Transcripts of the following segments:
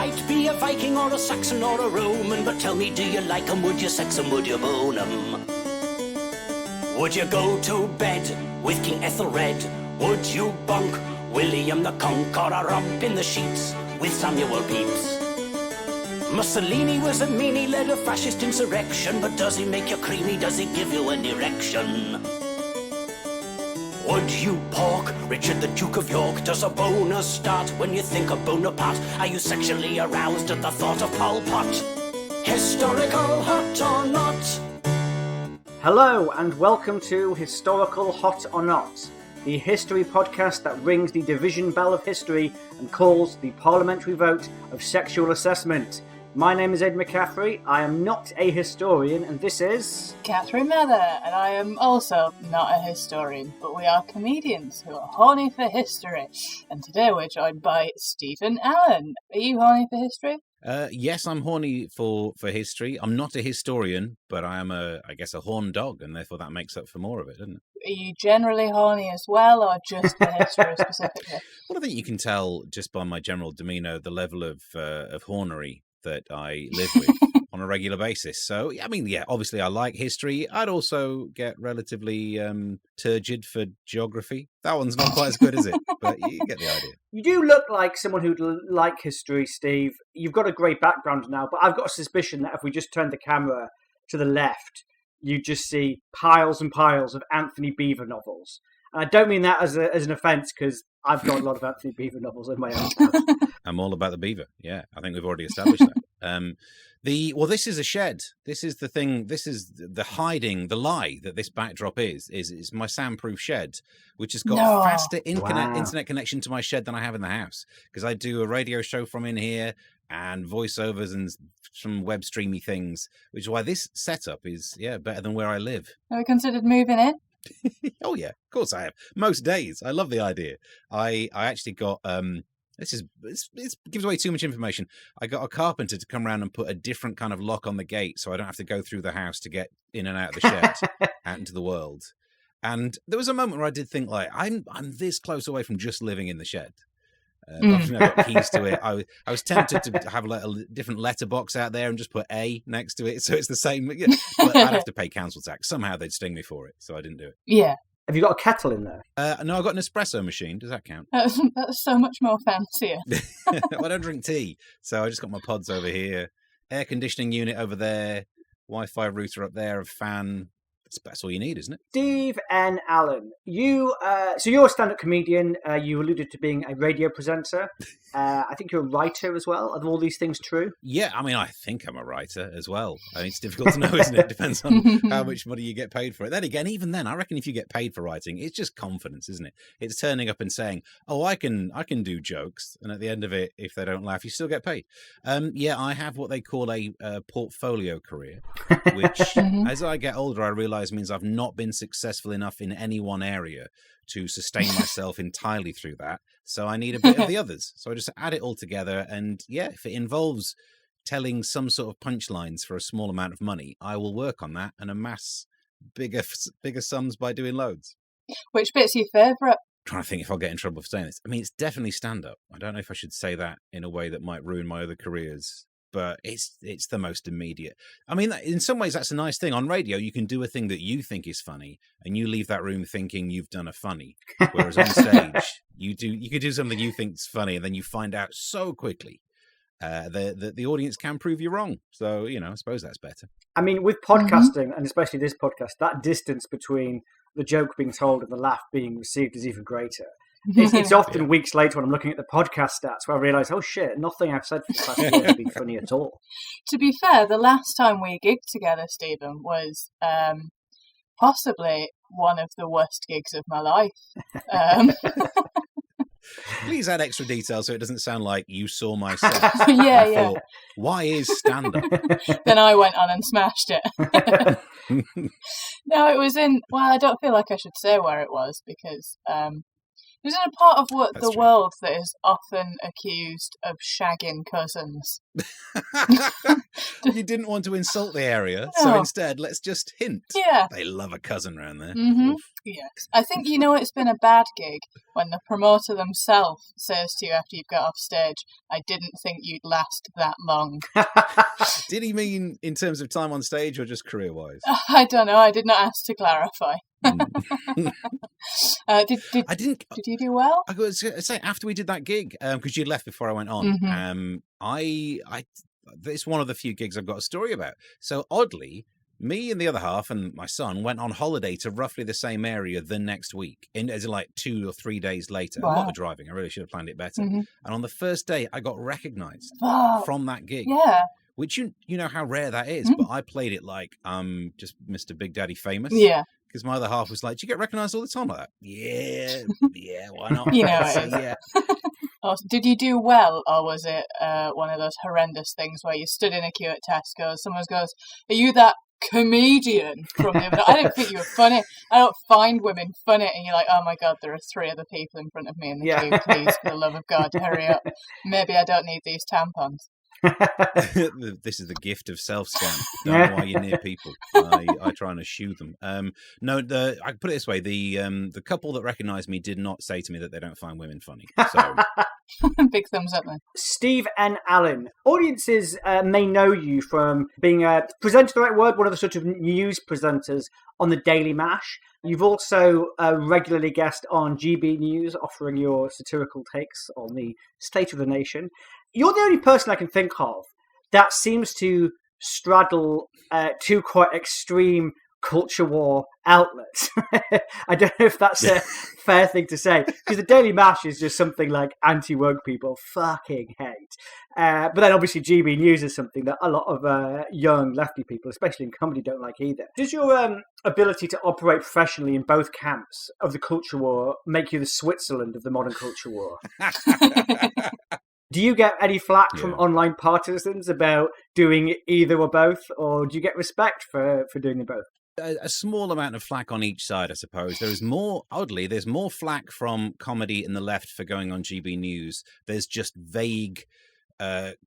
might be a Viking or a Saxon or a Roman, but tell me, do you like 'em? Would you sex 'em? Would you bone 'em? Would you go to bed with King Ethelred? Would you bonk William the Conqueror, romp in the sheets with Samuel Pepys? Mussolini was a meanie, led a fascist insurrection, but does he make you creamy? Does he give you an erection? Would you pork Richard the Duke of York? Does a boner start when you think of Bonaparte? Are you sexually aroused at the thought of Pol Pot? Historical hot or not? Hello and welcome to Historical Hot or Not, the history podcast that rings the division bell of history and calls the parliamentary vote of sexual assessment. My name is Ed McCaffrey, I am not a historian, and this is... Catherine Mather, and I am also not a historian, but we are comedians who are horny for history. And today we're joined by Stephen Allen. Are you horny for history? Yes, I'm horny for history. I'm not a historian, but I am I guess a horn dog, and therefore that makes up for more of it, doesn't it? Are you generally horny as well, or just for history specifically? Well, I think you can tell just by my general demeanour the level of hornery that I live with on a regular basis. So, I mean, yeah, obviously I like history. I'd also get relatively turgid for geography. That one's not quite as good, is it? But you get the idea. You do look like someone who'd like history, Steve. You've got a great background now, but I've got a suspicion that if we just turn the camera to the left, you just see piles and piles of Anthony Beevor novels. And I don't mean that as an offence, because I've got a lot of Anthony Beevor novels in my own house. I'm all about the beaver. Yeah, I think we've already established that. This is a shed. This is the thing. This is the hiding, the lie that this backdrop is my soundproof shed, which has got faster internet connection to my shed than I have in the house, because I do a radio show from in here and voiceovers and some web streamy things, which is why this setup is better than where I live. Have you considered moving in? Oh yeah, of course I have. Most days. I love the idea. I actually got This gives away too much information. I got a carpenter to come around and put a different kind of lock on the gate so I don't have to go through the house to get in and out of the shed out into the world. And there was a moment where I did think, like, I'm this close away from just living in the shed. I've got keys to it. I was tempted to have a different letterbox out there and just put A next to it so it's the same. But I'd have to pay council tax. Somehow they'd sting me for it, so I didn't do it. Yeah. Have you got a kettle in there? No, I've got an espresso machine. Does that count? That's so much more fancier. Well, I don't drink tea, so I just got my pods over here. Air conditioning unit over there. Wi-Fi router up there. A fan. That's all you need, isn't it? Steve N. Allen, you're a stand-up comedian. You alluded to being a radio presenter. I think you're a writer as well. Are all these things true? Yeah, I mean, I think I'm a writer as well. I mean, it's difficult to know, isn't it? Depends on how much money you get paid for it. Then again, even then, I reckon if you get paid for writing, it's just confidence, isn't it? It's turning up and saying, "Oh, I can do jokes," and at the end of it, if they don't laugh, you still get paid. I have what they call a portfolio career, which, as I get older, I realise means I've not been successful enough in any one area to sustain myself entirely through that. So I need a bit of the others. So I just add it all together. And if it involves telling some sort of punchlines for a small amount of money, I will work on that and amass bigger sums by doing loads. Which bit's your favourite? Trying to think if I'll get in trouble for saying this. I mean, it's definitely stand-up. I don't know if I should say that in a way that might ruin my other careers. But it's the most immediate. I mean, in some ways, that's a nice thing. On radio, you can do a thing that you think is funny, and you leave that room thinking you've done a funny. Whereas on stage, you could do something you think's funny, and then you find out so quickly that the audience can prove you wrong. So, I suppose that's better. I mean, with podcasting, and especially this podcast, that distance between the joke being told and the laugh being received is even greater. It's often weeks later when I'm looking at the podcast stats where I realise, oh shit, nothing I've said for the past year has been funny at all. To be fair, the last time we gigged together, Stephen, was possibly one of the worst gigs of my life. Please add extra detail so it doesn't sound like you saw my set. Yeah. Why is stand-up? Then I went on and smashed it. No, it was in... Well, I don't feel like I should say where it was because... Isn't it part of what That's the true. world that is often accused of shagging cousins? You didn't want to insult the area, so No. instead, let's just hint. Yeah. They love a cousin around there. Mm-hmm. Oof. Yes. I think it's been a bad gig when the promoter themselves says to you after you've got off stage, "I didn't think you'd last that long." Did he mean in terms of time on stage or just career-wise? I don't know. I did not ask to clarify. Mm. Did I didn't. you do well? I was going to say after we did that gig, because you'd left before I went on. Mhm. It's one of the few gigs I've got a story about. So oddly, me and the other half and my son went on holiday to roughly the same area the next week, as in like 2 or 3 days later. A lot Wow. of driving. I really should have planned it better. Mhm. And on the first day, I got recognised Oh, from that gig. yeah. Which you know how rare that is, Mm. but I played it like just Mr. Big Daddy Famous. Yeah. Because my other half was like, "Do you get recognised all the time like that?" Yeah, why not? You know it So, is. yeah. Oh, did you do well, or was it one of those horrendous things where you stood in a queue at Tesco, someone goes, "Are you that comedian from the other?" I didn't think you were funny. I don't find women funny, and you're like, "Oh my god, there are 3 other people in front of me in the queue. Please, for the love of God, hurry up. Maybe I don't need these tampons." This is the gift of self-scan. Don't know why you're near people. I try and eschew them. No, I put it this way: the couple that recognised me did not say to me that they don't find women funny. So Big thumbs up then. Steve and Alan. Audiences may know you from being a presenter, the right word, one of the sort of news presenters on the Daily Mash. You've also regularly guest on GB News, offering your satirical takes on the state of the nation. You're the only person I can think of that seems to straddle two quite extreme culture war outlets. I don't know if that's a fair thing to say, because the Daily Mash is just something like anti-woke people fucking hate. But then obviously GB News is something that a lot of young lefty people, especially in comedy, don't like either. Does your ability to operate professionally in both camps of the culture war make you the Switzerland of the modern culture war? Do you get any flack from online partisans about doing either or both, or do you get respect for doing them both? A small amount of flack on each side, I suppose. There's more flack from comedy in the left for going on GB News. There's just vague,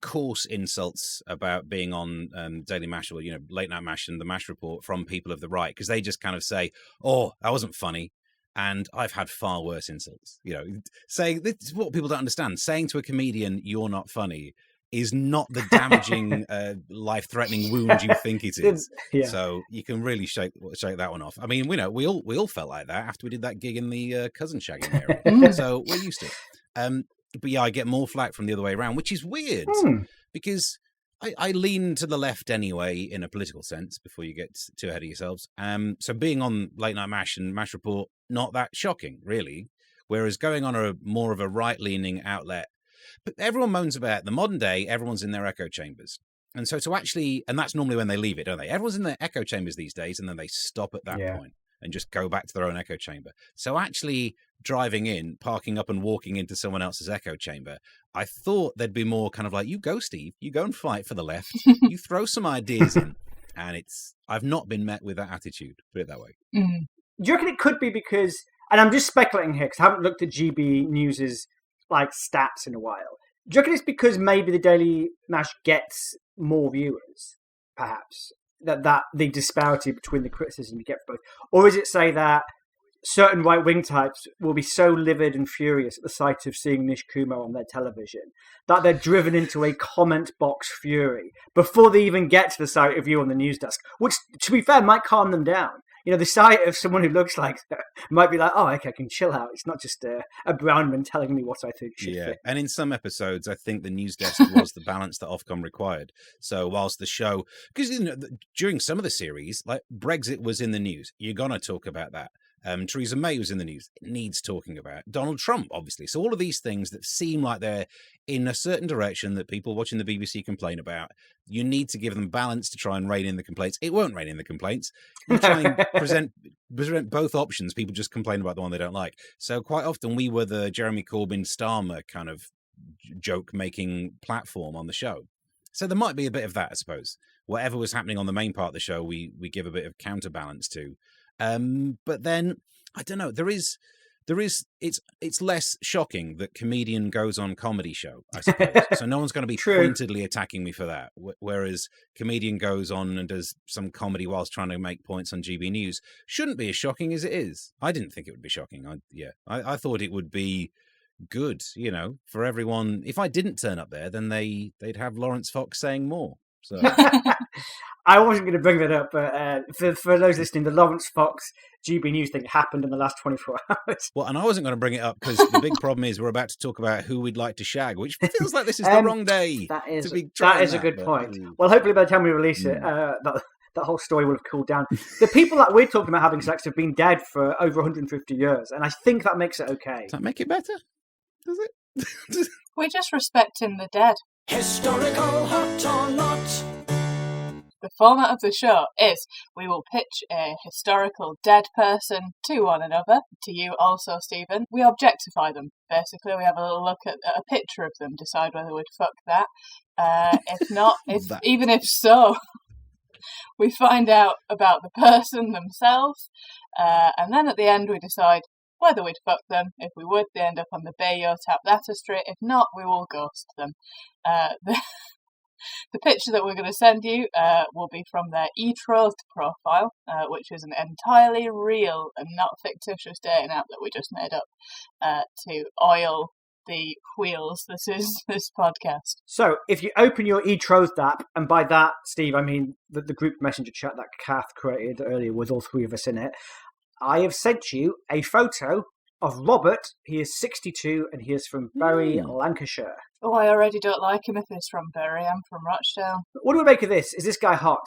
coarse insults about being on Daily Mash or Late Night Mash and the Mash Report from people of the right, because they just kind of say, "Oh, that wasn't funny." And I've had far worse insults. Saying this is what people don't understand. Saying to a comedian, "You're not funny," is not the damaging, life-threatening wound you think it is. Yeah. So you can really shake that one off. I mean, we all felt like that after we did that gig in the cousin shagging area. So we're used to it. But yeah, I get more flack from the other way around, which is weird because I lean to the left anyway in a political sense. Before you get too ahead of yourselves, so being on Late Night Mash and Mash Report, not that shocking, really. Whereas going on a more of a right-leaning outlet. But everyone moans about the modern day, everyone's in their echo chambers. And so and that's normally when they leave it, don't they? Everyone's in their echo chambers these days, and then they stop at that point and just go back to their own echo chamber. So actually driving in, parking up and walking into someone else's echo chamber, I thought there'd be more kind of like, you go, Steve, you go and fight for the left, you throw some ideas in. And I've not been met with that attitude, put it that way. Do you reckon it could be because, and I'm just speculating here because I haven't looked at GB News's stats in a while. Do you reckon it's because maybe the Daily Mash gets more viewers, perhaps? That the disparity between the criticism you get for both? Or is it, say, that certain right-wing types will be so livid and furious at the sight of seeing Nish Kumar on their television that they're driven into a comment box fury before they even get to the sight of you on the news desk, which, to be fair, might calm them down. The sight of someone who looks like that might be like, "Oh, okay, I can chill out. It's not just a brown man telling me what I think should fit." And in some episodes, I think the news desk was the balance that Ofcom required. So whilst the show, because during some of the series, like Brexit was in the news, you're gonna talk about that. Theresa May was in the news. It needs talking about. Donald Trump, obviously. So all of these things that seem like they're in a certain direction that people watching the BBC complain about, you need to give them balance to try and rein in the complaints. It won't rein in the complaints. You try and present both options. People just complain about the one they don't like. So quite often we were the Jeremy Corbyn-Starmer kind of joke-making platform on the show. So there might be a bit of that, I suppose. Whatever was happening on the main part of the show, we give a bit of counterbalance to. But then, I don't know, there is it's less shocking that comedian goes on comedy show, I suppose. So no one's going to be True. pointedly attacking me for that. Whereas comedian goes on and does some comedy whilst trying to make points on GB News shouldn't be as shocking as it is. I didn't think it would be shocking. I thought it would be good, for everyone. If I didn't turn up there, then they'd have Lawrence Fox saying more. So I wasn't going to bring that up, but for those listening, the Lawrence Fox GB News thing happened in the last 24 hours. Well, and I wasn't going to bring it up because the big problem is we're about to talk about who we'd like to shag, which feels like this is the wrong day. That is a good point. Well, hopefully by the time we release it, that whole story will have cooled down. The people that we're talking about having sex have been dead for over 150 years, and I think that makes it okay. Does that make it better? Does it? We're just respecting the dead. Historical hot or not? The format of the show is we will pitch a historical dead person to one another, to you also, Stephen. We objectify them, basically. We have a little look at a picture of them, decide whether we'd fuck that. If not, even if so, we find out about the person themselves, and then at the end we decide whether we'd fuck them. If we would, they end up on the Bayo Tap That Street. If not, we will ghost them. The picture that we're going to send you will be from their eTrothed profile, which is an entirely real and not fictitious dating app that we just made up to oil the wheels. This is this podcast. So if you open your eTrothed app, and by that, Steve, I mean the group messenger chat that Kath created earlier with all three of us in it, I have sent you a photo of Robert. He is 62 and he is from Bury, Lancashire. Oh, I already don't like him if he's from Bury. I'm from Rochdale. What do we make of this? Is this guy hot?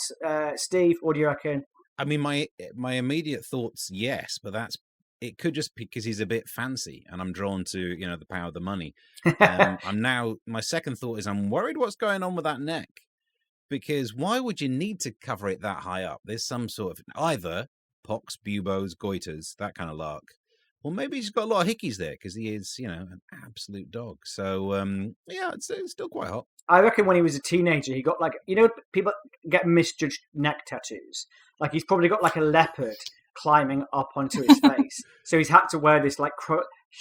Steve, what do you reckon? I mean, my immediate thoughts, yes, but it could just be because he's a bit fancy and I'm drawn to, the power of the money. My second thought is I'm worried what's going on with that neck, because why would you need to cover it that high up? There's some sort of either pox, buboes, goiters, that kind of lark. Well, maybe he's got a lot of hickeys there because he is, an absolute dog. So, it's still quite hot. I reckon when he was a teenager, he got people get misjudged neck tattoos. Like he's probably got like a leopard climbing up onto his face. So he's had to wear this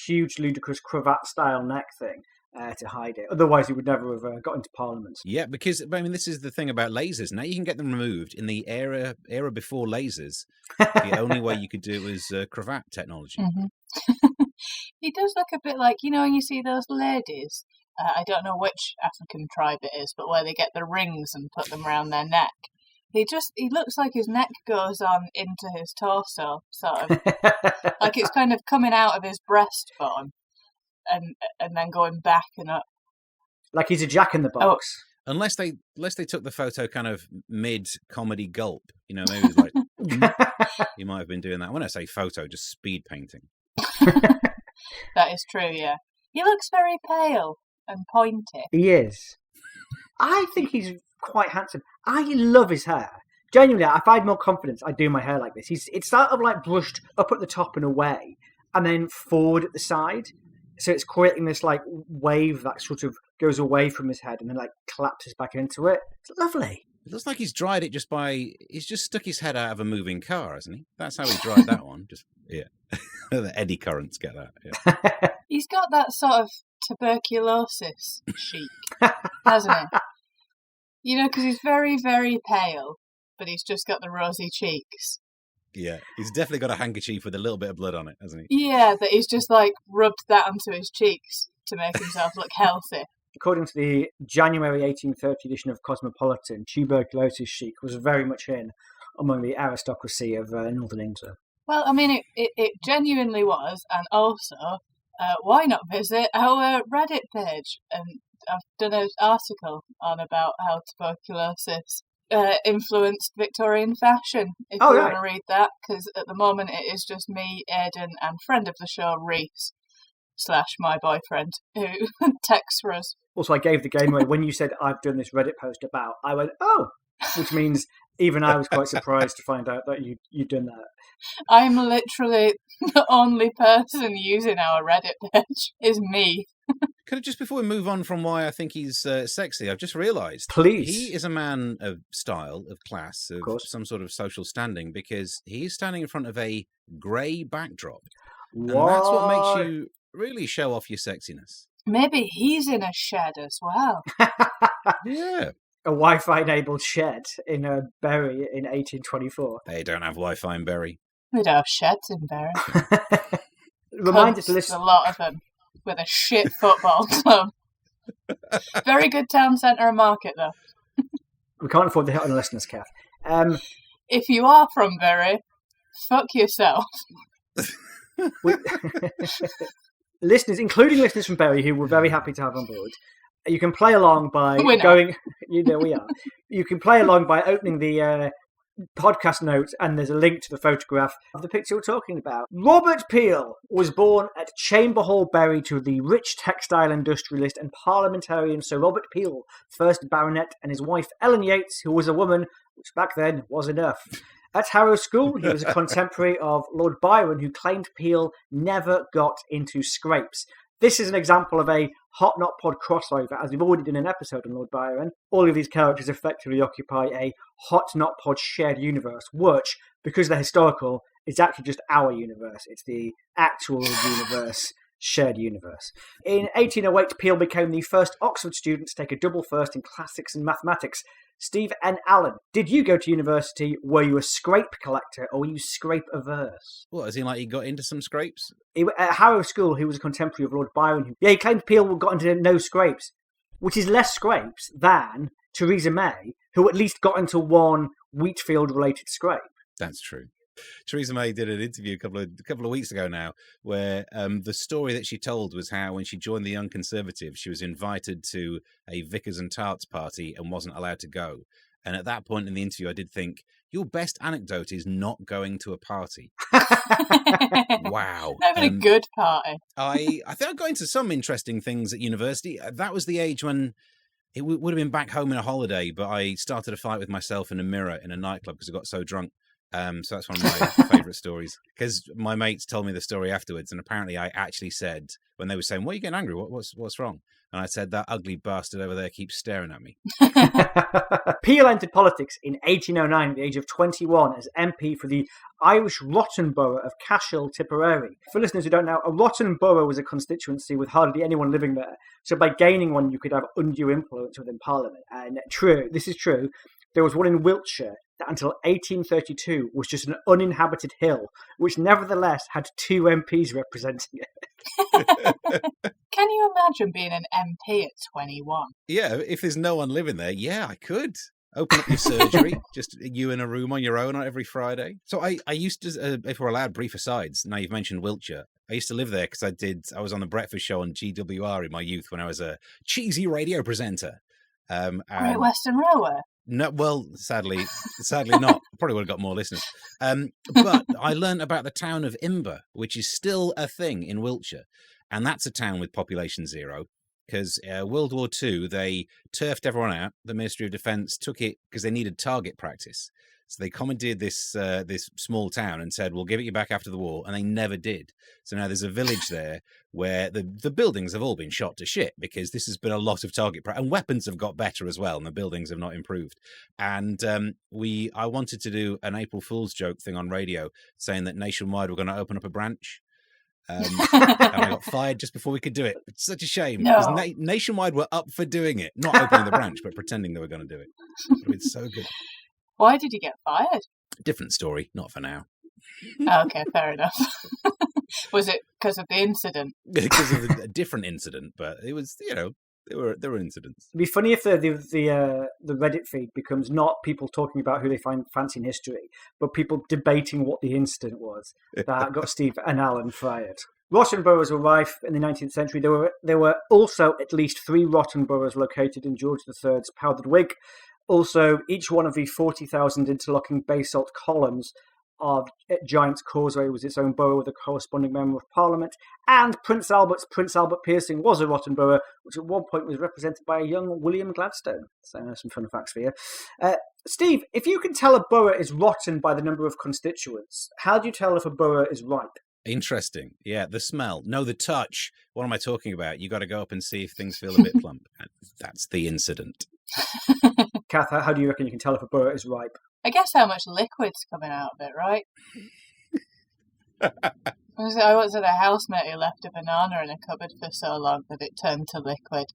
huge, ludicrous cravat-style neck thing to hide it. Otherwise, he would never have got into Parliament. Yeah, because, this is the thing about lasers. Now you can get them removed. In the era before lasers, the only way you could do it was cravat technology. Mm-hmm. He does look a bit like, when you see those ladies, I don't know which African tribe it is, but where they get the rings and put them around their neck. He looks like his neck goes on into his torso, sort of. Like it's kind of coming out of his breastbone and then going back and up. Like he's a jack-in-the-box. Oh. Unless they took the photo kind of mid-comedy gulp. Maybe it's like, you might have been doing that. When I say photo, just speed painting. That is true, yeah. He looks very pale and pointy. He is. I think he's quite handsome. I love his hair. Genuinely, if I had more confidence, I'd do my hair like this. It's sort of like brushed up at the top and away, and then forward at the side. So it's creating this wave that sort of goes away from his head and then collapses back into it. It's lovely. It looks like he's dried it he's just stuck his head out of a moving car, hasn't he? That's how he dried that one. The eddy currents get that. Yeah. He's got that sort of tuberculosis chic, hasn't he? Because he's very, very pale, but he's just got the rosy cheeks. Yeah, he's definitely got a handkerchief with a little bit of blood on it, hasn't he? Yeah, that he's just rubbed that onto his cheeks to make himself look healthy. According to the January 1830 edition of Cosmopolitan, tuberculosis chic was very much in among the aristocracy of Northern England. Well, I mean, it genuinely was, and also, why not visit our Reddit page? And I've done an article on about how tuberculosis influenced Victorian fashion, if you want to read that, because at the moment it is just me, Aidan, and friend of the show, Reese, / my boyfriend, who texts for us. Also, I gave the game away. When you said, I've done this Reddit post about, I went, oh, which means even I was quite surprised to find out that you'd done that. I'm literally the only person using our Reddit page is me. Could just before we move on from why I think he's sexy, I've just realised. Please. He is a man of style, of class, of some sort of social standing, because he is standing in front of a grey backdrop. And that's what makes you really show off your sexiness. Maybe he's in a shed as well. Yeah. A Wi-Fi enabled shed in Bury in 1824. They don't have Wi-Fi in Bury. We don't have sheds in Bury. Reminder to There's listen. a lot of them with a shit football club. Very good town centre and market, though. We can't afford to hit on the listeners, Kath. If you are from Bury, fuck yourself. Listeners, including listeners from Bury, who we're very happy to have on board, you can play along by going. You know we are. You can play along by opening the podcast notes, and there's a link to the photograph of the picture we're talking about. Robert Peel was born at Chamber Hall, Bury, to the rich textile industrialist and parliamentarian Sir Robert Peel, 1st Baronet, and his wife Ellen Yates, who was a woman, which back then was enough. At Harrow School, he was a contemporary of Lord Byron, who claimed Peel never got into scrapes. This is an example of a Hot Not Pod crossover, as we've already done an episode on Lord Byron. All of these characters effectively occupy a Hot Not Pod shared universe, which, because they're historical, is actually just our universe. It's the actual universe, shared universe. In 1808, Peel became the first Oxford student to take a double first in classics and mathematics. Steve N. Allen, did you go to university? Were you a scrape collector or were you scrape averse? What, as in like he got into some scrapes? At Harrow School, he was a contemporary of Lord Byron. Yeah, he claimed Peel got into no scrapes, which is less scrapes than Theresa May, who at least got into one Wheatfield-related scrape. That's true. Theresa May did an interview a couple of weeks ago now, where the story that she told was how when she joined the Young Conservatives, she was invited to a Vickers and Tarts party and wasn't allowed to go. And at that point in the interview, I did think, your best anecdote is not going to a party. Wow. Having a good party. I think I got into some interesting things at university. That was the age when it would have been back home in a holiday, but I started a fight with myself in a mirror in a nightclub because I got so drunk. So that's one of my favourite stories, because my mates told me the story afterwards, and apparently I actually said, when they were saying, "What are you getting angry? What's wrong?" And I said, "That ugly bastard over there keeps staring at me." Peel entered politics in 1809 at the age of 21 as MP for the Irish Rotten Borough of Cashel, Tipperary. For listeners who don't know, a Rotten Borough was a constituency with hardly anyone living there. So by gaining one, you could have undue influence within Parliament. And this is true, there was one in Wiltshire that until 1832 was just an uninhabited hill, which nevertheless had 2 MPs representing it. Can you imagine being an MP at 21? Yeah, if there's no one living there, yeah, I could. Open up your surgery, just you in a room on your own on every Friday. So I used to, if we're allowed brief asides, now you've mentioned Wiltshire, I used to live there because I was on the breakfast show on GWR in my youth when I was a cheesy radio presenter. Great Western Railway? No, well, sadly not. Probably would have got more listeners. But I learned about the town of Imber, which is still a thing in Wiltshire. And that's a town with population 0. Because World War II, they turfed everyone out. The Ministry of Defence took it because they needed target practice. So they commandeered this small town and said, we'll give it you back after the war. And they never did. So now there's a village there where the buildings have all been shot to shit because this has been a lot of target practice. And weapons have got better as well. And the buildings have not improved. And I wanted to do an April Fool's joke thing on radio saying that Nationwide were going to open up a branch. And I got fired just before we could do it. It's such a shame. Because Nationwide were up for doing it. Not opening the branch, but pretending they were going to do it. It's so good. Why did you get fired? Different story, not for now. Okay, fair enough. Was it because of the incident? Because of a different incident, but it was, there were incidents. It'd be funny if the Reddit feed becomes not people talking about who they find fancy in history, but people debating what the incident was that got Steve and Alan fired. Rotten boroughs were rife in the 19th century. There were also at least 3 rotten boroughs located in George III's powdered wig. Also, each one of the 40,000 interlocking basalt columns of Giant's Causeway was its own borough with a corresponding member of Parliament. And Prince Albert Piercing was a rotten borough, which at one point was represented by a young William Gladstone. So some fun facts for you. Steve, if you can tell a borough is rotten by the number of constituents, how do you tell if a borough is ripe? Interesting. Yeah, the smell. No, the touch. What am I talking about? You got to go up and see if things feel a bit plump. That's the incident. Kath, how do you reckon you can tell if a borough is ripe? I guess how much liquid's coming out of it, right? I was at a housemate who left a banana in a cupboard for so long that it turned to liquid.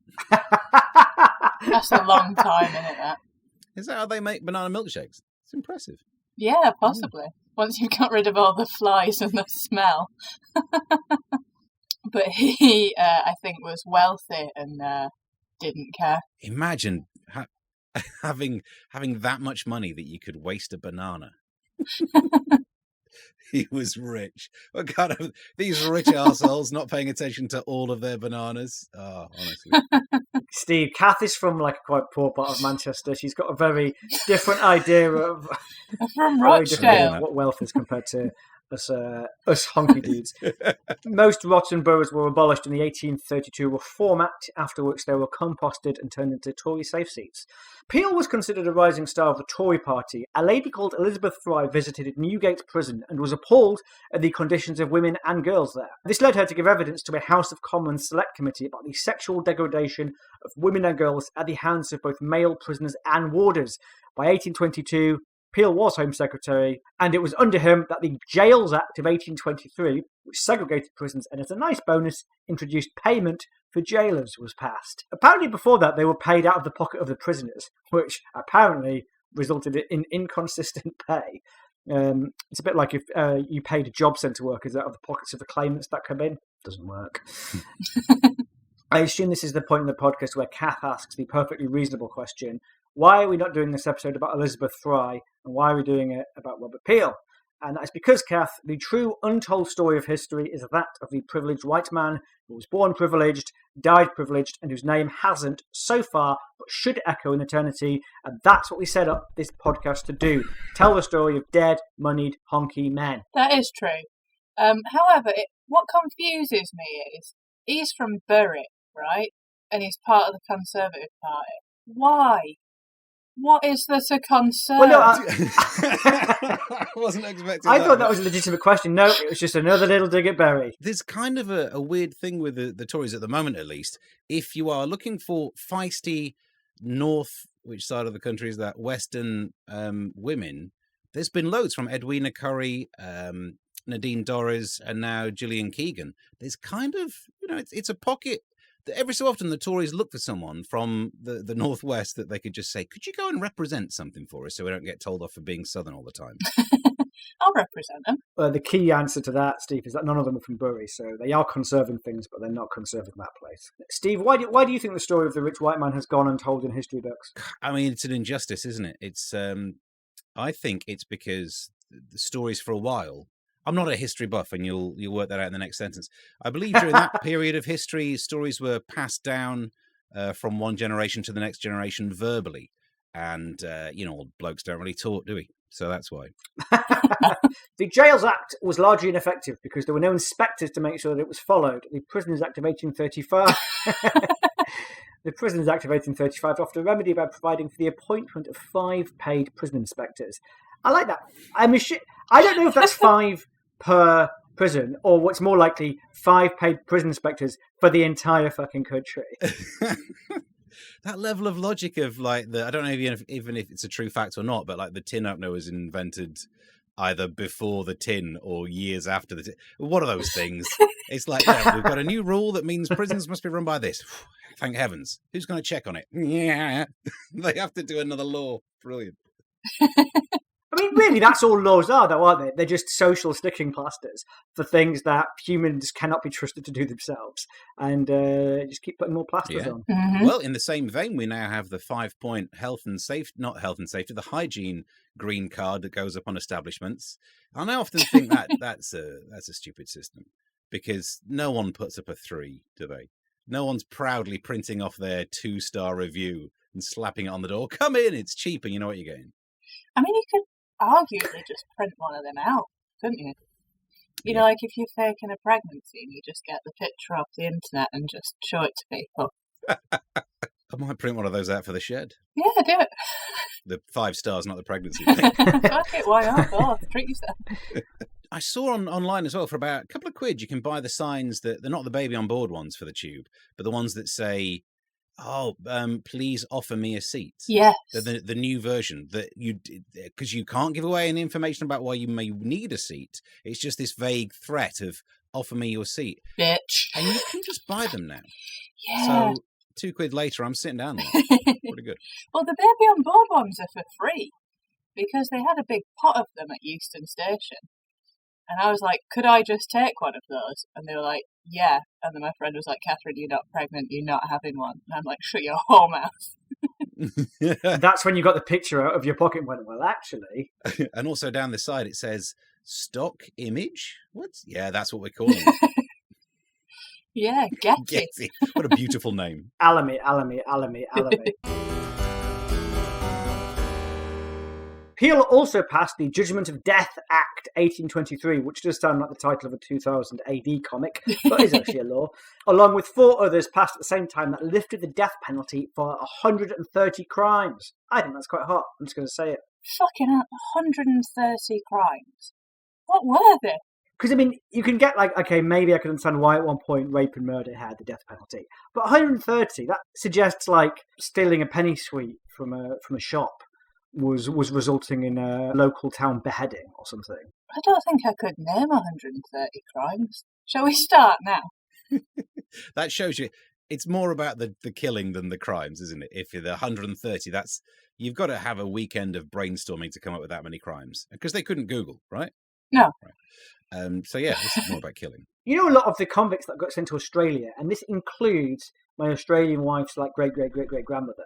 That's a long time, isn't it, that? Is that how they make banana milkshakes? It's impressive. Yeah, possibly. Once you've got rid of all the flies and the smell. But he, I think, was wealthy and didn't care. Imagine having that much money that you could waste a banana. He was rich. What kind of these rich assholes not paying attention to all of their bananas? Oh, honestly. Steve, Kath is from like a quite poor part of Manchester. She's got a very different idea of From Rochdale. what wealth is compared to us honky dudes. Most rotten boroughs were abolished in the 1832 Reform Act, after which they were composted and turned into Tory safe seats. Peel was considered a rising star of the Tory party. A lady called Elizabeth Fry visited Newgate Prison and was appalled at the conditions of women and girls there. This led her to give evidence to a House of Commons Select Committee about the sexual degradation of women and girls at the hands of both male prisoners and warders. By 1822, Peel was Home Secretary, and it was under him that the Jails Act of 1823, which segregated prisons and as a nice bonus introduced payment for jailers, was passed. Apparently before that they were paid out of the pocket of the prisoners, which apparently resulted in inconsistent pay. It's a bit like if you paid job centre workers out of the pockets of the claimants that come in. Doesn't work. I assume this is the point in the podcast where Kath asks the perfectly reasonable question: why are we not doing this episode about Elizabeth Fry, and why are we doing it about Robert Peel? And that's because, Kath, the true untold story of history is that of the privileged white man who was born privileged, died privileged, and whose name hasn't so far, but should echo in eternity. And that's what we set up this podcast to do: tell the story of dead, moneyed, honky men. That is true. However, what confuses me is he's from Bury, right? And he's part of the Conservative Party. Why? What is there to concern? Well, no, I wasn't expecting I that. thought that was a legitimate question. No, it was just another little dig at Berry. There's kind of a weird thing with the Tories at the moment, at least. If you are looking for feisty north, which side of the country is that, Western women, there's been loads from Edwina Currie, Nadine Dorries, and now Gillian Keegan. There's kind of, it's a pocket. Every so often the Tories look for someone from the Northwest that they could just say, could you go and represent something for us so we don't get told off for being Southern all the time? I'll represent them. The key answer to that, Steve, is that none of them are from Bury, so they are conserving things, but they're not conserving that place. Steve, why do you think the story of the rich white man has gone untold in history books? I mean, it's an injustice, isn't it? It's I think it's because the stories for a while. I'm not a history buff, and you'll work that out in the next sentence. I believe during that period of history, stories were passed down from one generation to the next generation verbally. And, old blokes don't really talk, do we? So that's why. The Jails Act was largely ineffective because there were no inspectors to make sure that it was followed. The Prisoners Act of 1835... The Prisoners Act of 1835 offered a remedy by providing for the appointment of 5 paid prison inspectors. I like that. I don't know if that's 5 per prison, or what's more likely, 5 paid prison inspectors for the entire fucking country. That level of logic of I don't know even if it's a true fact or not, but like the tin opener was invented either before the tin or years after the tin. What are those things? It's like, yeah, we've got a new rule that means prisons must be run by this. Thank heavens. Who's going to check on it? Yeah. They have to do another law. Brilliant. I mean, really, that's all laws are, though, aren't they? They're just social sticking plasters for things that humans cannot be trusted to do themselves, and just keep putting more plasters on. Mm-hmm. Well, in the same vein, we now have the 5-point the hygiene green card that goes up on establishments. And I often think that's a stupid system, because no one puts up a 3, do they? No one's proudly printing off their 2-star review and slapping it on the door. Come in, it's cheap, and you know what you're getting. I mean, you could arguably just print one of them out, couldn't you? You know, like if you're faking a pregnancy and you just get the picture off the internet and just show it to people. I might print one of those out for the shed. Yeah, do it. The 5 stars, not the pregnancy. Fuck it, why not? Oh, treat yourself. I saw online as well, for about a couple of quid, you can buy the signs that they're not the baby on board ones for the tube, but the ones that say, Oh, please offer me a seat. Yes. The new version that because you can't give away any information about why you may need a seat. It's just this vague threat of offer me your seat, Bitch. and you can just buy them now. Yeah. So £2 later, I'm sitting down there. Pretty good. Well, the baby on board ones are for free because they had a big pot of them at Euston Station. And I was like, could I just take one of those? And they were like, yeah. And then my friend was like, Catherine, you're not pregnant, you're not having one. And I'm like, shut your whole mouth. That's when you got the picture out of your pocket and went, well, actually. And also down the side it says stock image. What? Yeah, that's what we're calling it. Yeah, get it. Getty. What a beautiful name. Alamy. Peel also passed the Judgment of Death Act 1823, which does sound like the title of a 2000 AD comic, but is actually a law, along with 4 others passed at the same time that lifted the death penalty for 130 crimes. I think that's quite hot. I'm just going to say it. Fucking hell, 130 crimes. What were they? Because, I mean, you can get, like, okay, maybe I can understand why at one point rape and murder had the death penalty. But 130, that suggests, like, stealing a penny sweet from a shop was resulting in a local town beheading or something. I don't think I could name 130 crimes. Shall we start now? That shows you it's more about the killing than the crimes, isn't it? If you're the 130, you've got to have a weekend of brainstorming to come up with that many crimes. Because they couldn't Google, right? No. Right. So yeah, this is more about killing. You know, a lot of the convicts that got sent to Australia, and this includes my Australian wife's like great grandmother.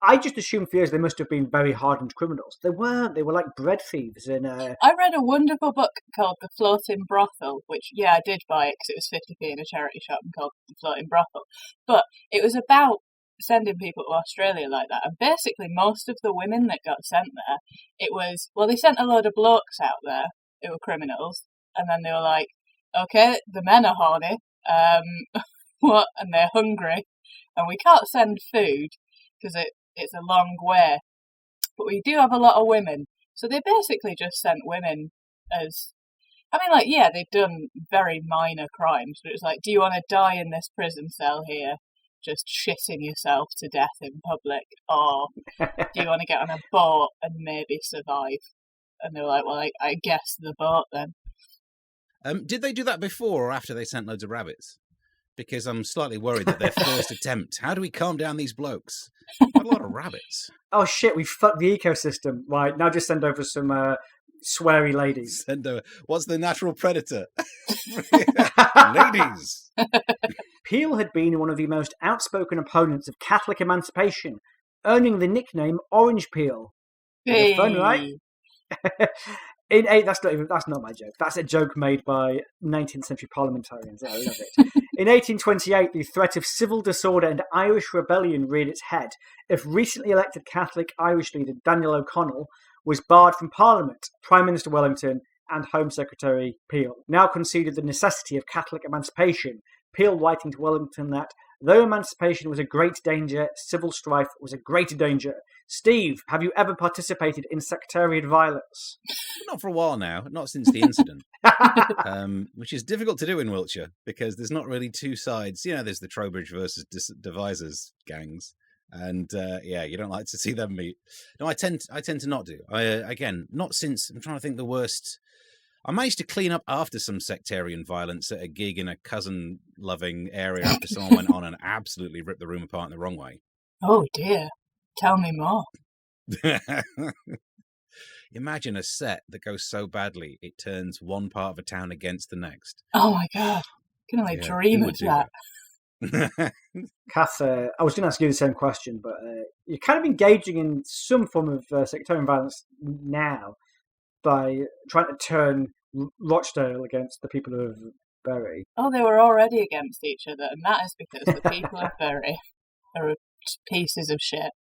I just assumed for years they must have been very hardened criminals. They weren't. They were like bread thieves. I read a wonderful book called The Floating Brothel, which, yeah, I did buy it because it was 50p in a charity shop and called The Floating Brothel. But it was about sending people to Australia like that. And basically most of the women that got sent there, it was, well, they sent a load of blokes out there who were criminals. And then they were like, okay, the men are horny. What? And they're hungry. And we can't send food because it's a long way. But we do have a lot of women. So they basically just sent women as... I mean, like, yeah, they've done very minor crimes, but it's like, do you want to die in this prison cell here, just shitting yourself to death in public? Or do you want to get on a boat and maybe survive? And they were like, well, I guess the boat then. Did they do that before or after they sent loads of rabbits? Because I'm slightly worried that their first attempt, how do we calm down these blokes? A lot of rabbits. Oh shit, we fucked the ecosystem. Right, now just send over some sweary ladies. Send over, what's the natural predator? Ladies. Peel had been one of the most outspoken opponents of Catholic emancipation, earning the nickname Orange Peel. Hey. Fun, right? That's not my joke. That's a joke made by 19th century parliamentarians. I love it. In 1828, the threat of civil disorder and Irish rebellion reared its head if recently elected Catholic Irish leader Daniel O'Connell was barred from Parliament. Prime Minister Wellington and Home Secretary Peel now conceded the necessity of Catholic emancipation. Peel writing to Wellington that though emancipation was a great danger, civil strife was a greater danger. Steve, have you ever participated in sectarian violence? Not for a while now, not since the incident, which is difficult to do in Wiltshire because there's not really two sides. You know, there's the Trowbridge versus Devisers gangs, and you don't like to see them meet. No, I tend to not do. Again, not since. I'm trying to think the worst. I managed to clean up after some sectarian violence at a gig in a cousin-loving area after someone went on and absolutely ripped the room apart in the wrong way. Oh dear. Tell me more. Imagine a set that goes so badly it turns one part of a town against the next. Oh my god. I can only dream of that. Kath, I was going to ask you the same question, but you're kind of engaging in some form of sectarian violence now by trying to turn Rochdale against the people of Bury. Oh, they were already against each other, and that is because the people of Bury are pieces of shit.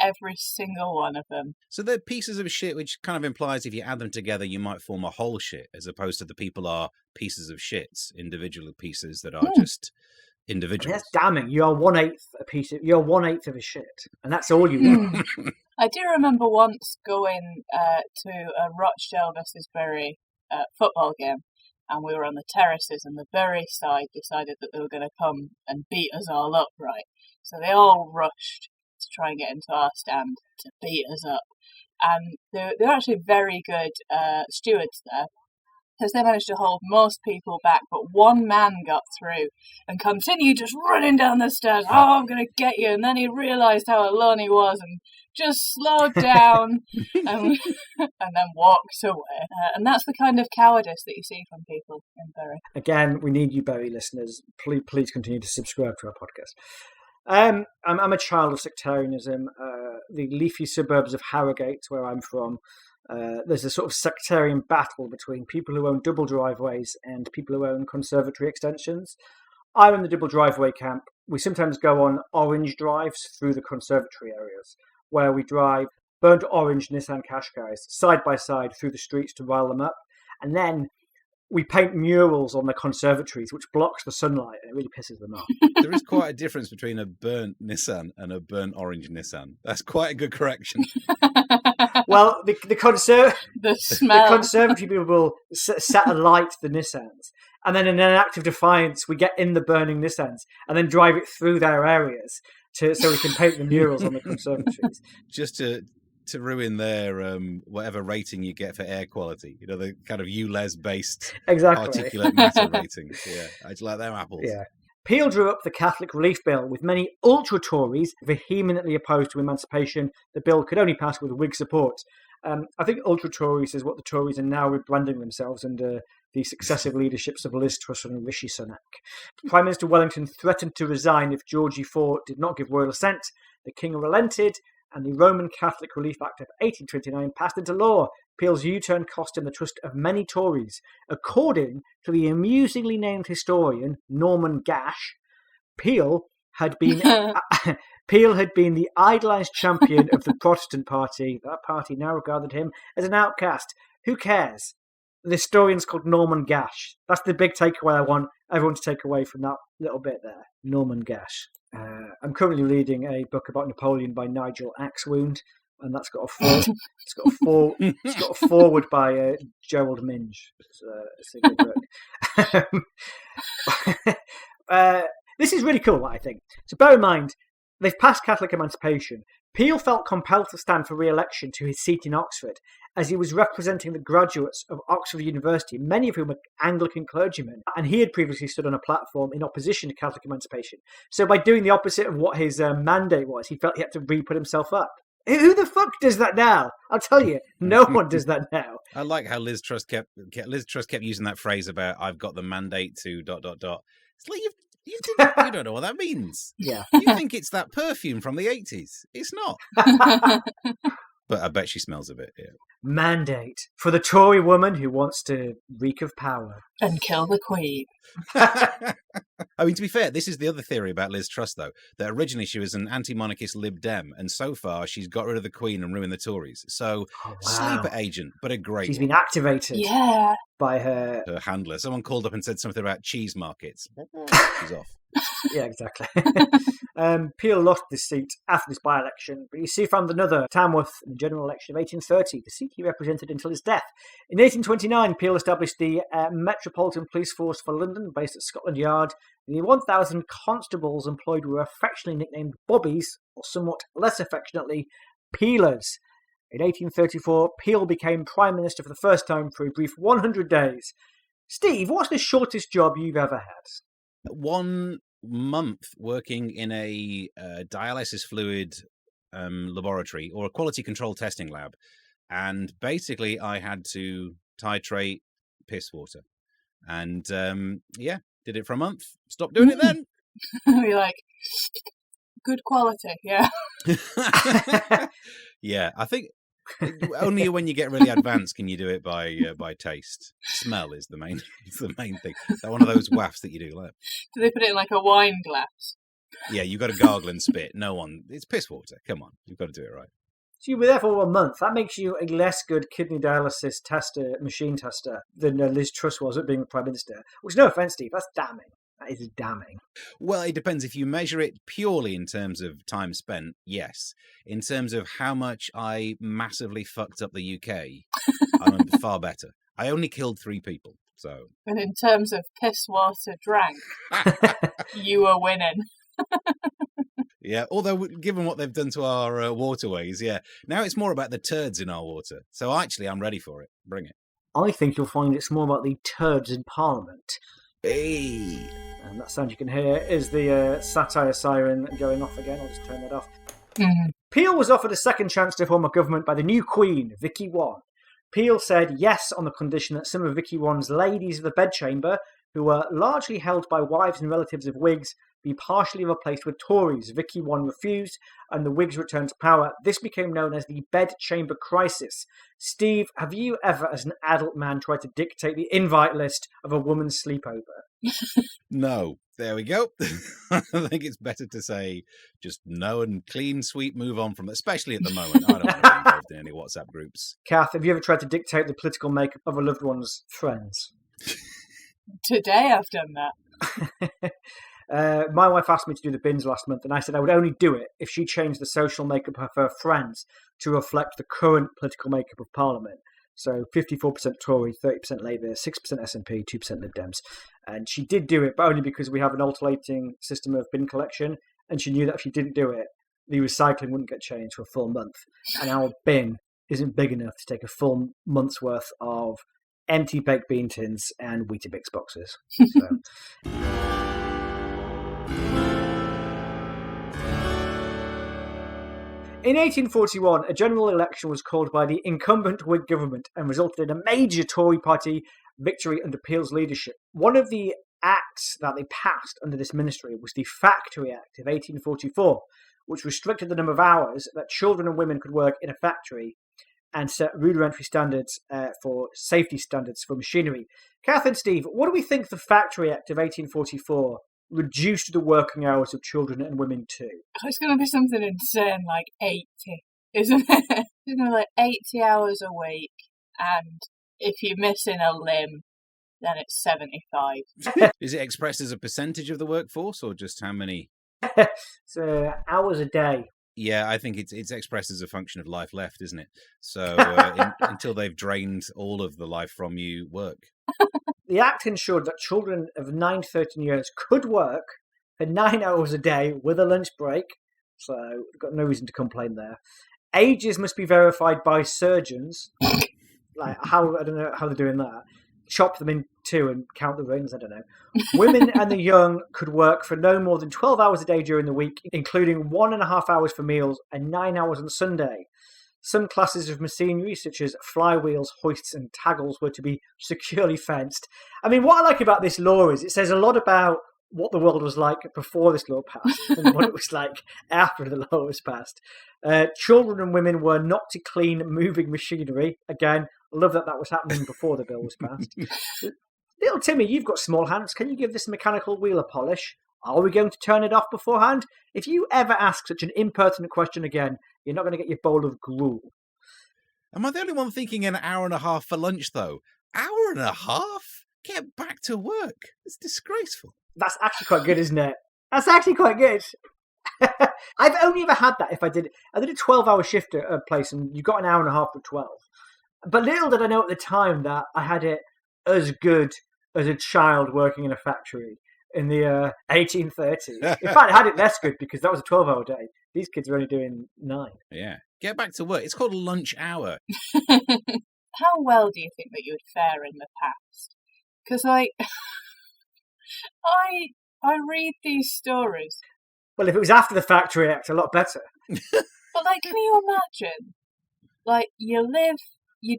Every single one of them. So they're pieces of shit, which kind of implies if you add them together, you might form a whole shit, as opposed to the people are pieces of shits, individual pieces that are just individuals. That's damning. You are 1/8 a piece. You're 1/8 of a shit, and that's all you are. I do remember once going to a Rochdale versus Bury football game, and we were on the terraces, and the Bury side decided that they were going to come and beat us all up, right? So they all rushed to try and get into our stand to beat us up. And they're actually very good stewards there, because they managed to hold most people back, but one man got through and continued just running down the stairs. Oh, I'm going to get you. And then he realised how alone he was and just slowed down and then walked away. And that's the kind of cowardice that you see from people in Bury. Again, we need you, Bury listeners. Please continue to subscribe to our podcast. I'm a child of sectarianism. The leafy suburbs of Harrogate, where I'm from, there's a sort of sectarian battle between people who own double driveways and people who own conservatory extensions. I'm in the double driveway camp. We sometimes go on orange drives through the conservatory areas, where we drive burnt orange Nissan Qashqais side by side through the streets to rile them up. And then we paint murals on the conservatories, which blocks the sunlight, and it really pisses them off. There is quite a difference between a burnt Nissan and a burnt orange Nissan. That's quite a good correction. Well, the smell. the conservatory people will set alight the Nissans, and then in an act of defiance, we get in the burning Nissans and then drive it through their areas so we can paint the murals on the conservatories. Just to ruin their whatever rating you get for air quality, the kind of ULEZ-based Exactly. particulate matter rating. Yeah, I just like them apples. Yeah. Peel drew up the Catholic Relief Bill, with many ultra-Tories vehemently opposed to emancipation. The bill could only pass with Whig support. I think ultra-Tories is what the Tories are now rebranding themselves under the successive leaderships of Liz Truss and Rishi Sunak. Prime Minister Wellington threatened to resign if Georgie IV did not give royal assent. The King relented, and the Roman Catholic Relief Act of 1829 passed into law. Peel's U-turn cost him the trust of many Tories. According to the amusingly named historian Norman Gash, Peel had been the idolised champion of the Protestant party. That party now regarded him as an outcast. Who cares? The historian's called Norman Gash. That's the big takeaway I want everyone to take away from that little bit there. Norman Gash. I'm currently reading a book about Napoleon by Nigel Axwound, and that's got a forward by Gerald Minge. It's a good book. This is really cool, I think. So bear in mind, they've passed Catholic emancipation. Peel felt compelled to stand for re-election to his seat in Oxford, as he was representing the graduates of Oxford University, many of whom are Anglican clergymen, and he had previously stood on a platform in opposition to Catholic emancipation. So by doing the opposite of what his mandate was, he felt he had to re-put himself up. Who the fuck does that now? I'll tell you, no one does that now. I like how Liz Truss kept using that phrase about "I've got the mandate to ... It's like you don't know what that means. Yeah, you think it's that perfume from the 80s. It's not. But I bet she smells a bit. Yeah. Mandate for the Tory woman who wants to reek of power and kill the Queen. I mean, to be fair, this is the other theory about Liz Truss, though, that originally she was an anti-monarchist Lib Dem, and so far she's got rid of the Queen and ruined the Tories. So, sleeper agent, but a great She's one. been activated by her handler. Someone called up and said something about cheese markets. She's off. Yeah, exactly. Peel lost this seat after this by-election, but he found another, Tamworth, in the general election of 1830, the seat he represented until his death. In 1829, Peel established the Metropolitan Police Force for London, based at Scotland Yard. The 1,000 constables employed were affectionately nicknamed Bobbies, or somewhat less affectionately, Peelers. In 1834, Peel became Prime Minister for the first time for a brief 100 days. Steve, what's the shortest job you've ever had? 1 month working in a dialysis fluid laboratory, or a quality control testing lab, and basically I had to titrate piss water, and did it for a month, stopped doing it then. You're like, good quality. Yeah. Yeah, I think only when you get really advanced can you do it by taste. Smell is the main thing. That one of those wafts that you do. Like, do they put it in like a wine glass? Yeah, you've got to gargle and spit. It's piss water. Come on, you've got to do it right. So you were there for 1 month. That makes you a less good kidney dialysis machine tester than Liz Truss was at being Prime Minister. Which, no offence, Steve, that's damning. That is damning. Well, it depends. If you measure it purely in terms of time spent, yes. In terms of how much I massively fucked up the UK, I'm far better. I only killed 3 people. So, And in terms of piss water drank, you were winning. yeah, although given what they've done to our waterways, yeah, now it's more about the turds in our water. So actually, I'm ready for it. Bring it. I think you'll find it's more about the turds in Parliament. Hey! And that sound you can hear is the satire siren going off again. I'll just turn that off. Mm-hmm. Peel was offered a second chance to form a government by the new Queen, Vicky One. Peel said yes on the condition that some of Vicky One's ladies of the bedchamber, who were largely held by wives and relatives of Whigs, be partially replaced with Tories. Vicky One refused, and the Whigs returned to power. This became known as the bedchamber crisis. Steve, have you ever, as an adult man, tried to dictate the invite list of a woman's sleepover? No. There we go. I think it's better to say just no and clean sweep, move on from it, especially at the moment. I don't want to be involved in any WhatsApp groups. Kath, have you ever tried to dictate the political makeup of a loved one's friends? Today I've done that. My wife asked me to do the bins last month, and I said I would only do it if she changed the social makeup of her friends to reflect the current political makeup of Parliament. So 54% Tory, 30% Labour, 6% SNP, 2% Lib Dems. And she did do it, but only because we have an alternating system of bin collection. And she knew that if she didn't do it, the recycling wouldn't get changed for a full month. And our bin isn't big enough to take a full month's worth of empty baked bean tins and Weetabix boxes. So. In 1841, a general election was called by the incumbent Whig government and resulted in a major Tory party victory under Peel's leadership. One of the acts that they passed under this ministry was the Factory Act of 1844, which restricted the number of hours that children and women could work in a factory and set rudimentary standards for safety standards for machinery. Kath and Steve, what do we think the Factory Act of 1844 reduced the working hours of children and women to? It's going to be something insane like 80, isn't it? It's going to be like 80 hours a week, and if you're missing a limb, then it's 75. Is it expressed as a percentage of the workforce or just how many? So hours a day. Yeah, I think it's expressed as a function of life left, isn't it? So until they've drained all of the life from you, work. The Act ensured that children of 9 to 13 years could work for 9 hours a day with a lunch break, so we've got no reason to complain there. Ages must be verified by surgeons. I don't know how they're doing that. Chop them in two and count the rings, I don't know. Women and the young could work for no more than 12 hours a day during the week, including 1.5 hours for meals and 9 hours on Sunday. Some classes of machinery, such as flywheels, hoists, and taggles, were to be securely fenced. I mean, what I like about this law is it says a lot about what the world was like before this law passed and what it was like after the law was passed. Children and women were not to clean moving machinery. Again, I love that was happening before the bill was passed. Little Timmy, you've got small hands. Can you give this mechanical wheel a polish? Are we going to turn it off beforehand? If you ever ask such an impertinent question again, you're not going to get your bowl of gruel. Am I the only one thinking an hour and a half for lunch, though? Hour and a half? Get back to work. It's disgraceful. That's actually quite good, isn't it? That's actually quite good. I've only ever had that if I did a 12-hour shift at a place and you got an hour and a half for 12. But little did I know at the time that I had it as good as a child working in a factory in the 1830s. In fact, I had it less good because that was a 12-hour day. These kids are only doing 9. Yeah. Get back to work. It's called lunch hour. How well do you think that you would fare in the past? Because, like, I read these stories. Well, if it was after the Factory Act, a lot better. But, like, can you imagine? Like, you're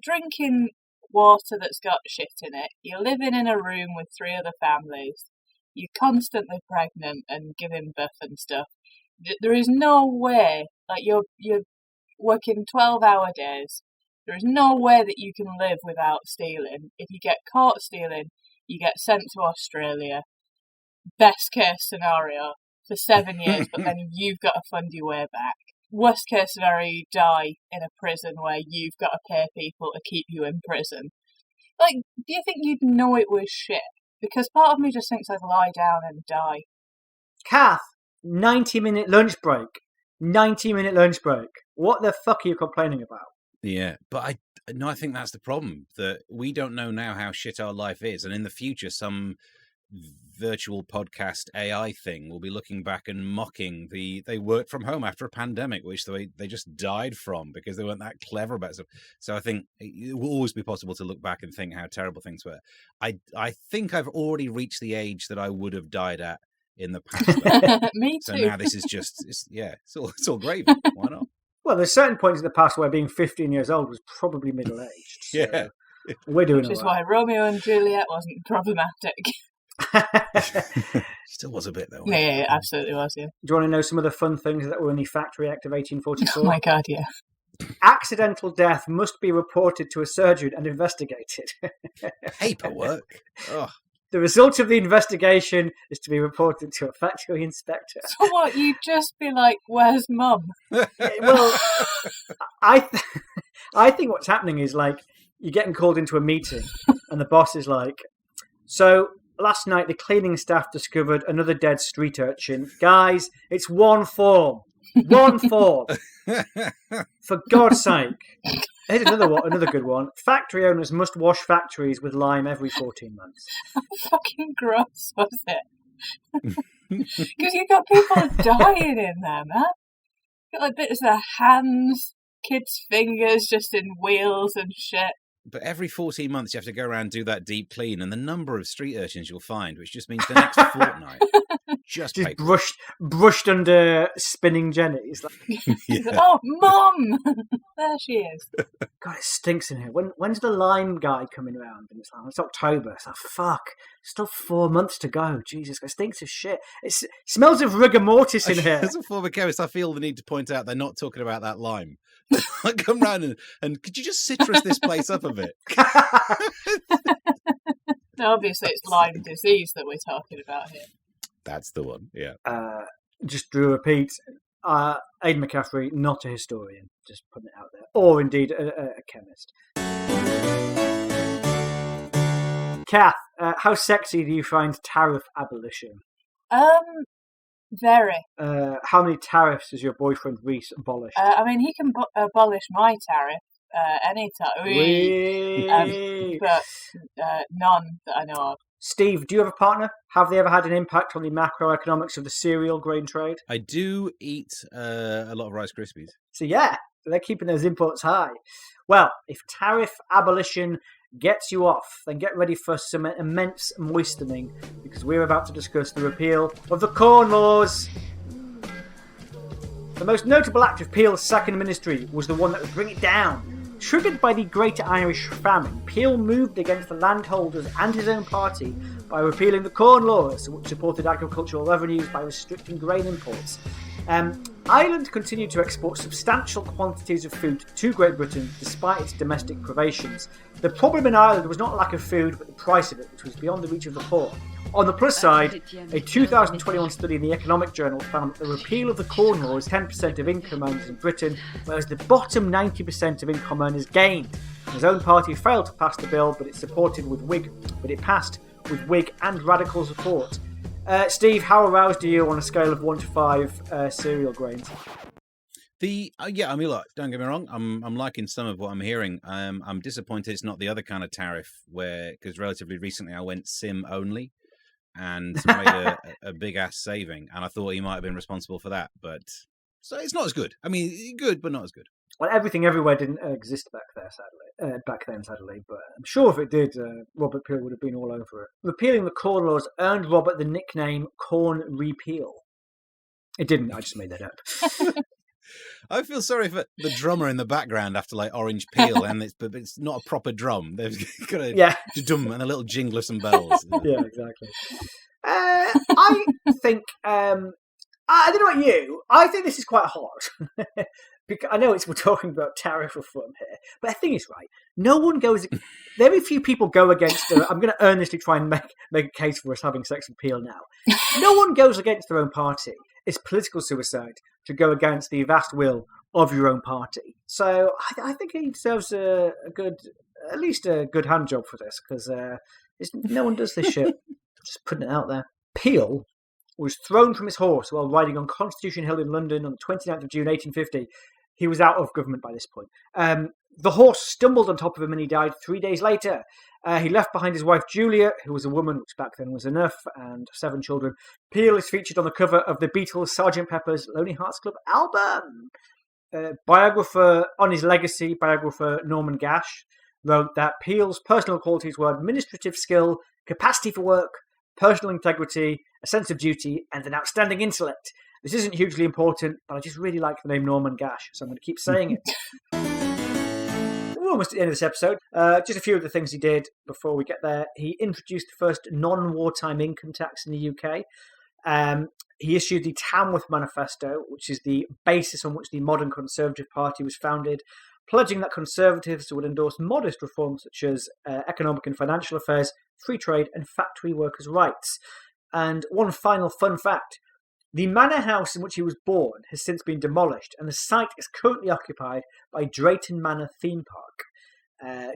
drinking water that's got shit in it. You're living in a room with 3 other families. You're constantly pregnant and giving birth and stuff. There is no way, like, you're working 12-hour days. There is no way that you can live without stealing. If you get caught stealing, you get sent to Australia. Best case scenario for 7 years, but then you've got to fund your way back. Worst case scenario, you die in a prison where you've got to pay people to keep you in prison. Like, do you think you'd know it was shit? Because part of me just thinks I'd lie down and die. Kath, 90-minute lunch break. 90-minute lunch break. What the fuck are you complaining about? Yeah, but I think that's the problem, that we don't know now how shit our life is, and in the future, some virtual podcast AI thing will be looking back and mocking they worked from home after a pandemic, which they just died from because they weren't that clever about stuff. So I think it will always be possible to look back and think how terrible things were. I think I've already reached the age that I would have died at in the past. Me So too. now this is just, it's all gravy. Why not? Well, there's certain points in the past where being 15 years old was probably middle-aged. So Yeah. we're doing Which is all why Romeo and Juliet wasn't problematic. right. Still was a bit though. Yeah, it absolutely was, yeah. Do you want to know some of the fun things that were in the Factory Act of 1844? Oh my god, yeah. Accidental death must be reported to a surgeon and investigated. Paperwork. Oh, The result of the investigation is to be reported to a factory inspector. So what, you'd just be like, where's mum? Well, I think what's happening is, like, you're getting called into a meeting and the boss is like, so last night the cleaning staff discovered another dead street urchin. Guys, it's one form. One form. For God's sake. Here's another good one. Factory owners must wash factories with lime every 14 months. How fucking gross was it? Because you got people dying in there, man. You got like bits of their hands, kids' fingers just in wheels and shit. but every 14 months you have to go around and do that deep clean, and the number of street urchins you'll find, which just means the next fortnight, just paper. brushed under spinning jennies. Like, Yeah. Oh, Mum! There she is. God, it stinks in here. When's the lime guy coming around? And it's October. It's like, fuck. Still 4 months to go. Jesus, it stinks of shit. It smells of rigor mortis in here. As a former chemist, I feel the need to point out they're not talking about that lime. I come round and could you just citrus this place up a bit? No, obviously, it's Lyme disease that we're talking about here. That's the one, yeah. Just to repeat, Aidan McCaffrey, not a historian, just putting it out there, or indeed a chemist. Kath, how sexy do you find tariff abolition? Very. How many tariffs has your boyfriend Reese abolished? I mean, he can abolish my tariff anytime. But none that I know of. Steve, do you have a partner? Have they ever had an impact on the macroeconomics of the cereal grain trade? I do eat a lot of Rice Krispies. So yeah, they're keeping those imports high. Well, if tariff abolition gets you off, then get ready for some immense moistening, because we're about to discuss the repeal of the Corn Laws. The most notable act of Peel's second ministry was the one that would bring it down. Triggered by the Great Irish Famine, Peel moved against the landholders and his own party by repealing the Corn Laws, which supported agricultural revenues by restricting grain imports. Ireland continued to export substantial quantities of food to Great Britain despite its domestic privations. The problem in Ireland was not lack of food, but the price of it, which was beyond the reach of the poor. On the plus side, a 2021 study in the Economic Journal found that the repeal of the Corn Law is 10% of income earners in Britain, whereas the bottom 90% of income earners gained. His own party failed to pass the bill, but it passed with Whig and Radical support. Steve, how aroused are you on a scale of 1 to 5 cereal grains? I mean, look, don't get me wrong. I'm liking some of what I'm hearing. I'm disappointed it's not the other kind of tariff because relatively recently I went SIM only and made a big ass saving, and I thought he might have been responsible for that. But so it's not as good. I mean, good, but not as good. Well, everything everywhere didn't exist back then, sadly. But I'm sure if it did, Robert Peel would have been all over it. Repealing the Corn Laws earned Robert the nickname Corn Repeal. It didn't. I just made that up. I feel sorry for the drummer in the background after like Orange Peel, but it's not a proper drum. They've got a dum and a little jingle of some bells. Yeah, exactly. I think I don't know about you. I think this is quite hard. Because I know we're talking about tariff reform here, but the thing is, right, no one goes. Very few people go against. I'm going to earnestly try and make a case for us having sex with Peel now. No one goes against their own party. It's political suicide to go against the vast will of your own party. So I think he deserves at least a good hand job for this, because no one does this shit. Just putting it out there. Peel was thrown from his horse while riding on Constitution Hill in London on the 29th of June 1850. He was out of government by this point. The horse stumbled on top of him and he died 3 days later. He left behind his wife Julia, who was a woman, which back then was enough, and 7 children. Peel is featured on the cover of the Beatles' Sgt. Pepper's Lonely Hearts Club album. On his legacy, biographer Norman Gash wrote that Peel's personal qualities were administrative skill, capacity for work, personal integrity, a sense of duty, and an outstanding intellect. This isn't hugely important, but I just really like the name Norman Gash, so I'm going to keep saying it. We're almost at the end of this episode. Just a few of the things he did before we get there. He introduced the first non-wartime income tax in the UK. He issued the Tamworth Manifesto, which is the basis on which the modern Conservative Party was founded, pledging that Conservatives would endorse modest reforms such as economic and financial affairs, free trade, and factory workers' rights. And one final fun fact. The manor house in which he was born has since been demolished, and the site is currently occupied by Drayton Manor Theme Park.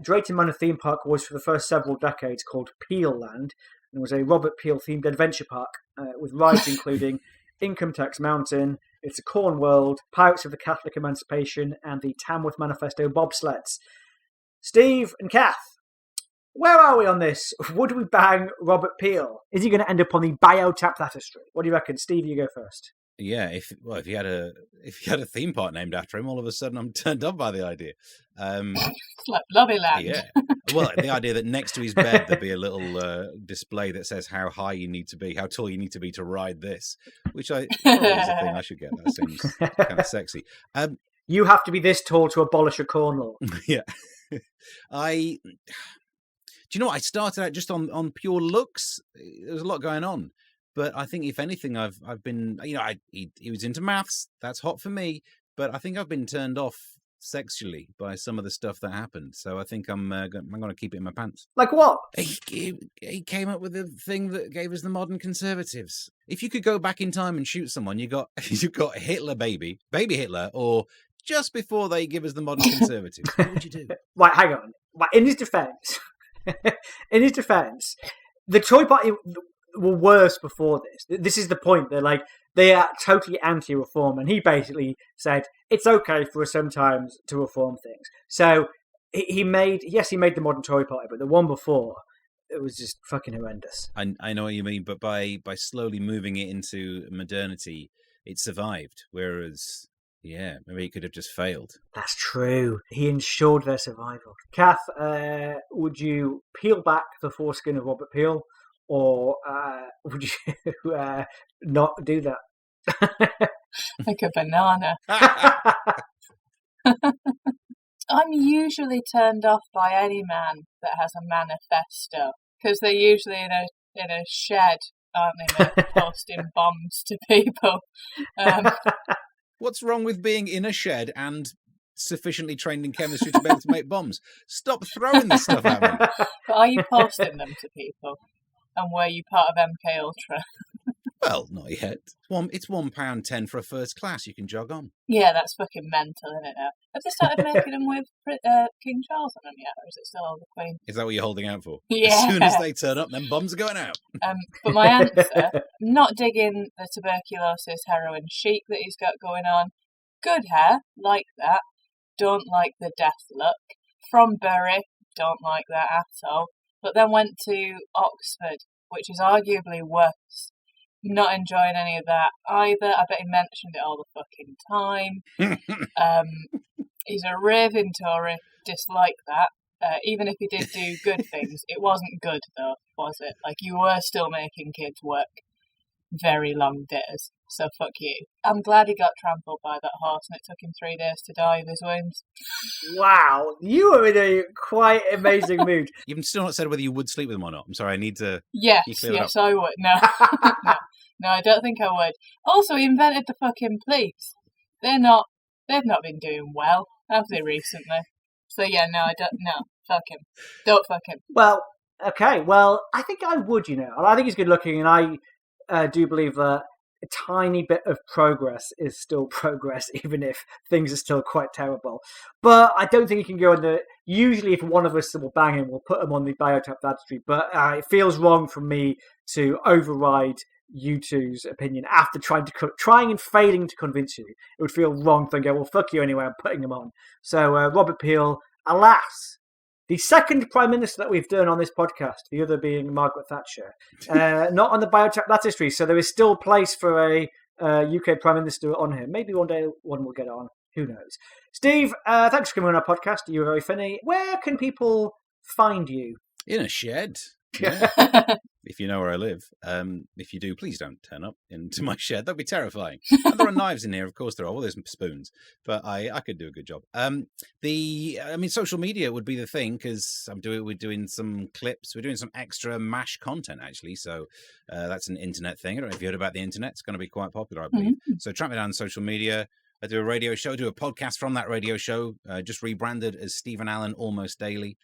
Drayton Manor Theme Park was for the first several decades called Peel Land, and was a Robert Peel-themed adventure park with rides including Income Tax Mountain, It's a Corn World, Pirates of the Catholic Emancipation, and the Tamworth Manifesto bobsleds. Steve and Kath, where are we on this? Would we bang Robert Peel? Is he going to end up on the biotap tapestry? What do you reckon? Steve, you go first. Yeah, if he had a theme park named after him, all of a sudden I'm turned on by the idea. It's like Lovely Land. Yeah. Well, the idea that next to his bed there'd be a little display that says how high you need to be, how tall you need to be to ride this, which I probably is a thing I should get. That seems kind of sexy. You have to be this tall to abolish a corn law. Yeah. Do you know what? I started out just on pure looks. There was a lot going on. But I think, if anything, I've been, he was into maths. That's hot for me. But I think I've been turned off sexually by some of the stuff that happened. So I think I'm going to keep it in my pants. Like what? He came up with the thing that gave us the modern Conservatives. If you could go back in time and shoot someone, you've got Hitler, baby Hitler, or just before they give us the modern Conservatives. What would you do? Right, hang on. Right, in his defence, the Tory Party were worse before this. This is the point. They are totally anti-reform, and he basically said it's okay for us sometimes to reform things. So he made the modern Tory Party, but the one before, it was just fucking horrendous. I know what you mean, but by slowly moving it into modernity, it survived. Whereas, yeah, maybe it could have just failed. That's true. He ensured their survival. Kath, would you peel back the foreskin of Robert Peel? Or would you not do that? Like a banana. I'm usually turned off by any man that has a manifesto, because they're usually in a shed, aren't they, posting bombs to people. What's wrong with being in a shed and sufficiently trained in chemistry to be able to make bombs? Stop throwing this stuff at me. But are you posting them to people? And were you part of MK Ultra? Well, not yet. It's £1.10 for a first class. You can jog on. Yeah, that's fucking mental, isn't it? Have they started making them with King Charles on them yet, or is it still all the Queen? Is that what you're holding out for? Yeah. As soon as they turn up, then bombs are going out. But my answer, not digging the tuberculosis heroin chic that he's got going on. Good hair, like that. Don't like the death look. From Bury, don't like that at all. But then went to Oxford, which is arguably worse. Not enjoying any of that either. I bet he mentioned it all the fucking time. He's a raving Tory, dislike that. Even if he did do good things, it wasn't good though, was it? Like, you were still making kids work very long days, so fuck you. I'm glad he got trampled by that horse and it took him 3 days to die of his wounds. Wow, you are in a quite amazing mood. You've still not said whether you would sleep with him or not. I'm sorry, I need to... Yes, I would. No. No, I don't think I would. Also, he invented the fucking police. They've not been doing well, have they, recently? So yeah, no, fuck him. Don't fuck him. Well, okay, I think I would, I think he's good looking, and I do believe that a tiny bit of progress is still progress, even if things are still quite terrible. But I don't think he can go on usually if one of us will bang him, we'll put him on the biotap registry, but it feels wrong for me to override you two's opinion after trying and failing to convince you. It would feel wrong to go, well, fuck you anyway, I'm putting them on. So Robert Peel, alas, the second Prime Minister that we've done on this podcast, the other being Margaret Thatcher, not on the Biotech That History, so there is still place for a UK Prime Minister on here. Maybe one day one will get on. Who knows? Steve, thanks for coming on our podcast. You were very funny. Where can people find you? In a shed. Yeah. If you know where I live. If you do, please don't turn up into my shed. That'd be terrifying. And there are knives in here, of course there are. Well, there's spoons, but I could do a good job. Social media would be the thing, because we're doing some clips. We're doing some extra MASH content, actually. So that's an internet thing. I don't know if you heard about the internet. It's going to be quite popular, I believe. Mm-hmm. So track me down on social media. I do a radio show, do a podcast from that radio show, just rebranded as Stephen Allen Almost Daily.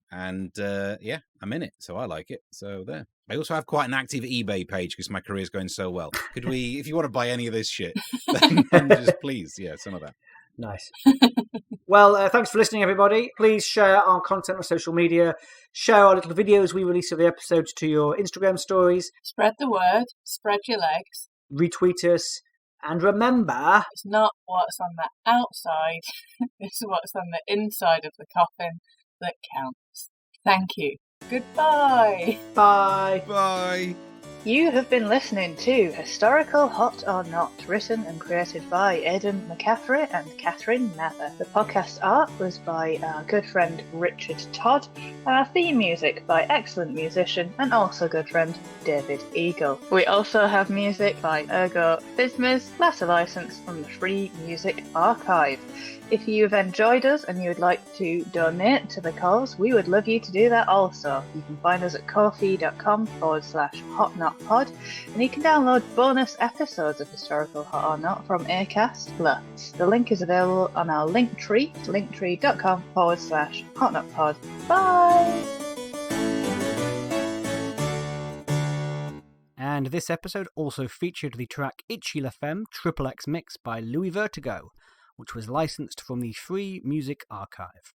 And I'm in it, so I like it. So there. I also have quite an active eBay page because my career's going so well. Could we, if you want to buy any of this shit, then just please, some of that. Nice. Well, thanks for listening, everybody. Please share our content on social media. Share our little videos we release of the episodes to your Instagram stories. Spread the word. Spread your legs. Retweet us. And remember... It's not what's on the outside. It's what's on the inside of the coffin that counts. Thank you. Goodbye. Bye. Bye. You have been listening to Historical Hot or Not, written and created by Aidan McCaffrey and Catherine Mather. The podcast art was by our good friend Richard Todd, and our theme music by excellent musician and also good friend David Eagle. We also have music by Ergo Fismers, latter licensed from the Free Music Archive. If you've enjoyed us and you would like to donate to the cause, we would love you to do that also. You can find us at ko-fi.com/hotnotpod, and you can download bonus episodes of Historical Hot or Not from Acast Plus. The link is available on our Linktree, linktree.com/hotnotpod. Bye! And this episode also featured the track Itchy La Femme XXX Mix by Louis Vertigo, which was licensed from the Free Music Archive.